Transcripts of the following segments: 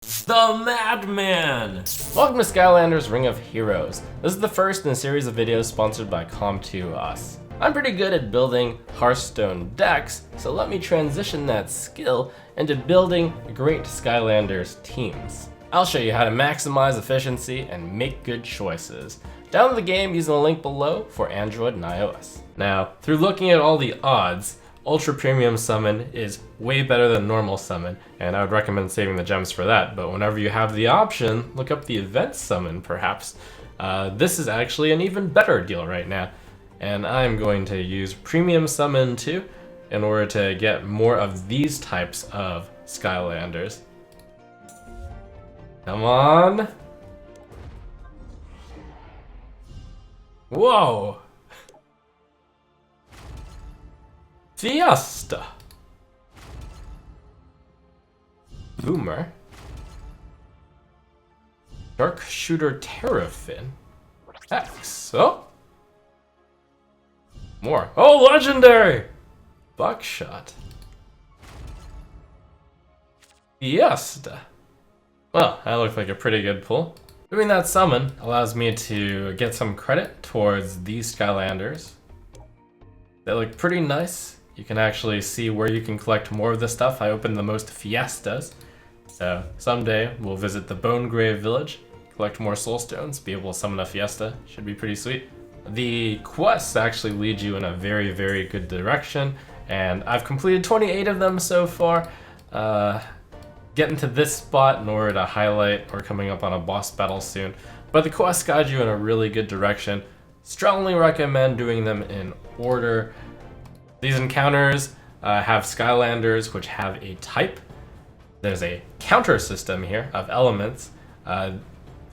The Madman! Welcome to Skylanders Ring of Heroes. This is the first in a series of videos sponsored by Com2Us. I'm pretty good at building Hearthstone decks, so let me transition that skill into building great Skylanders teams. I'll show you how to maximize efficiency and make good choices. Download the game using the link below for Android and iOS. Now, through looking at all the odds, Ultra Premium Summon is way better than normal summon, and I would recommend saving the gems for that, but whenever you have the option, look up the Event Summon perhaps. This is actually an even better deal right now, and I'm going to use Premium Summon 2 in order to get more of these types of Skylanders. Come on! Whoa! Fiesta! Boomer. Sharpshooter Terrafin. X. Oh! More. Oh, legendary! Buckshot. Fiesta. Well, that looked like a pretty good pull. Doing that summon allows me to get some credit towards these Skylanders. They look pretty nice. You can actually see where you can collect more of this stuff. I opened the most Fiestas. So someday we'll visit the Bone Grave Village, collect more soul stones, be able to summon a Fiesta. Should be pretty sweet. The quests actually lead you in a very, very good direction, and I've completed 28 of them so far. Getting to this spot in order to highlight or coming up on a boss battle soon. But the quests guide you in a really good direction. Strongly recommend doing them in order. These encounters have Skylanders which have a type. There's a counter system here of elements.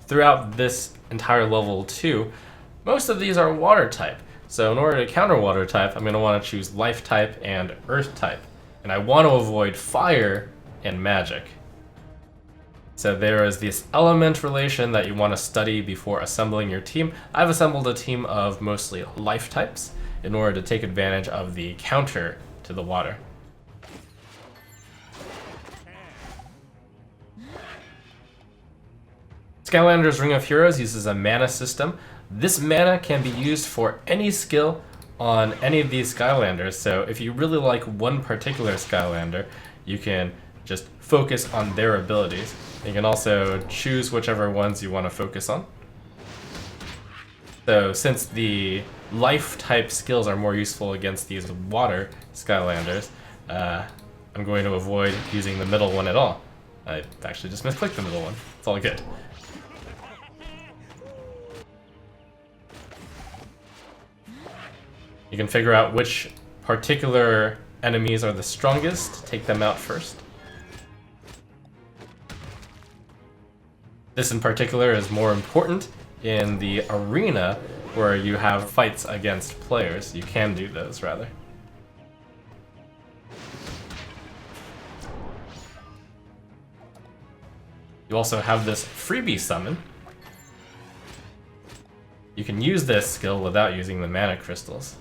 Throughout this entire level 2, most of these are water type. So in order to counter water type, I'm going to want to choose life type and earth type. And I want to avoid fire and magic. So there is this element relation that you want to study before assembling your team. I've assembled a team of mostly life types in order to take advantage of the counter to the water. Skylanders Ring of Heroes uses a mana system. This mana can be used for any skill on any of these Skylanders, so if you really like one particular Skylander, you can just focus on their abilities. You can also choose whichever ones you want to focus on. So since the life type skills are more useful against these water Skylanders, I'm going to avoid using the middle one at all. I actually just misclicked the middle one. It's all good. You can figure out which particular enemies are the strongest, take them out first. This in particular is more important in the arena where you have fights against players. You can do those, rather. You also have this freebie summon. You can use this skill without using the mana crystals.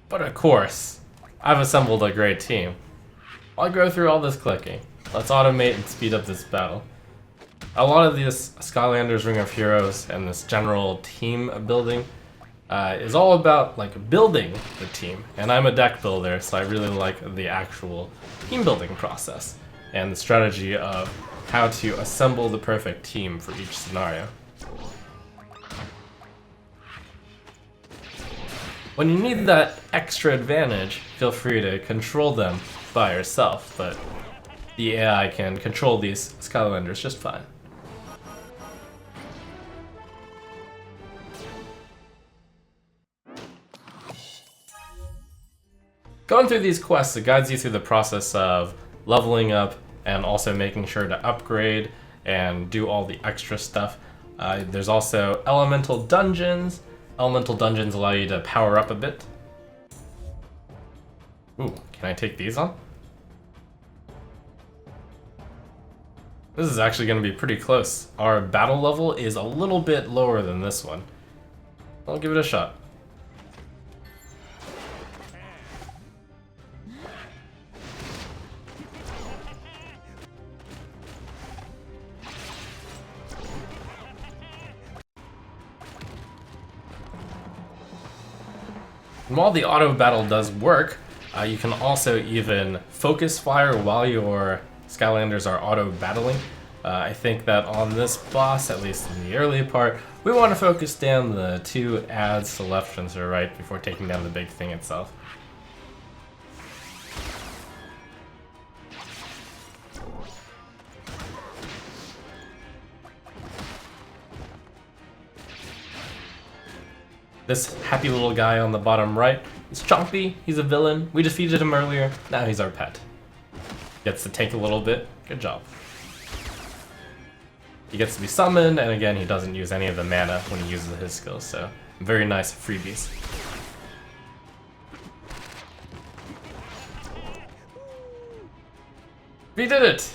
But of course, I've assembled a great team. I'll go through all this clicking. Let's automate and speed up this battle. A lot of this Skylanders Ring of Heroes and this general team building is all about building the team. And I'm a deck builder, so I really like the actual team building process and the strategy of how to assemble the perfect team for each scenario. When you need that extra advantage, feel free to control them by yourself, but the AI can control these Skylanders just fine. Going through these quests, it guides you through the process of leveling up and also making sure to upgrade and do all the extra stuff. There's also elemental dungeons. Elemental dungeons allow you to power up a bit. Ooh, can I take these on? This is actually going to be pretty close. Our battle level is a little bit lower than this one. I'll give it a shot. And while the auto battle does work, you can also even focus fire while your Skylanders are auto battling. I think that on this boss, at least in the early part, we want to focus down the 2 adds to left and to right before taking down the big thing itself. This happy little guy on the bottom right is Chompy. He's a villain. We defeated him earlier. Now he's our pet. Gets to take a little bit. Good job. He gets to be summoned, and again, he doesn't use any of the mana when he uses his skills, so very nice freebies. We did it!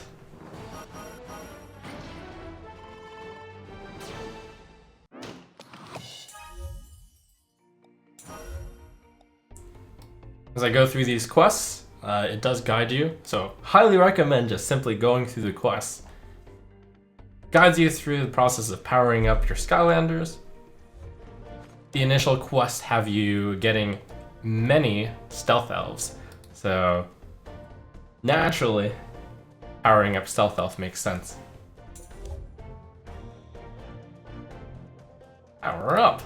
As I go through these quests, it does guide you, so highly recommend just simply going through the quests. Guides you through the process of powering up your Skylanders. The initial quests have you getting many stealth elves, so naturally powering up stealth elf makes sense. Power up!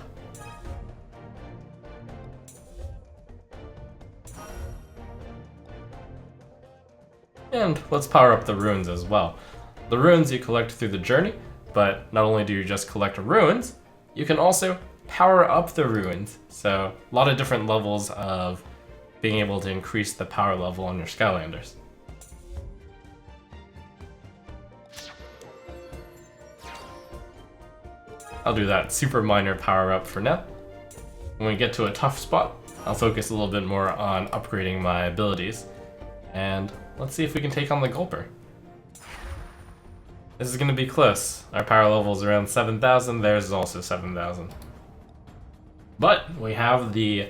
And let's power up the runes as well. The runes you collect through the journey, but not only do you just collect runes, you can also power up the runes. So a lot of different levels of being able to increase the power level on your Skylanders. I'll do that super minor power up for now. When we get to a tough spot, I'll focus a little bit more on upgrading my abilities. And let's see if we can take on the Gulper. This is going to be close. Our power level is around 7,000, theirs is also 7,000. But we have the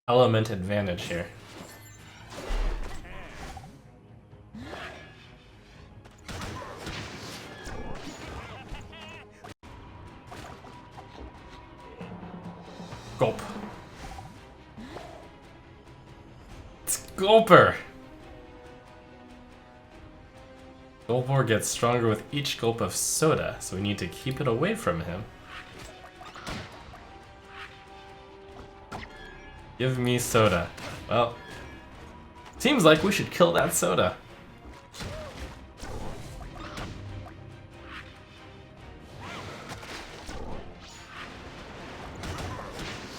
element advantage here. Gulp. It's Gulper! Gulper gets stronger with each gulp of soda, so we need to keep it away from him. Give me soda. Well, seems like we should kill that soda.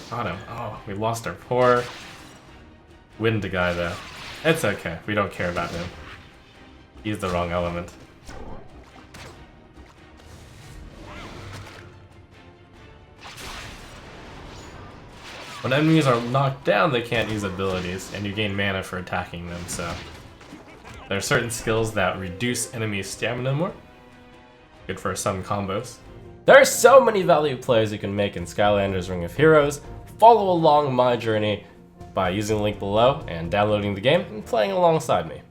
Got him. Oh, we lost our poor wind guy though. It's okay, we don't care about him. He's the wrong element. When enemies are knocked down, they can't use abilities, and you gain mana for attacking them, so there are certain skills that reduce enemy stamina more. Good for some combos. There are so many value plays you can make in Skylanders Ring of Heroes. Follow along my journey by using the link below and downloading the game and playing alongside me.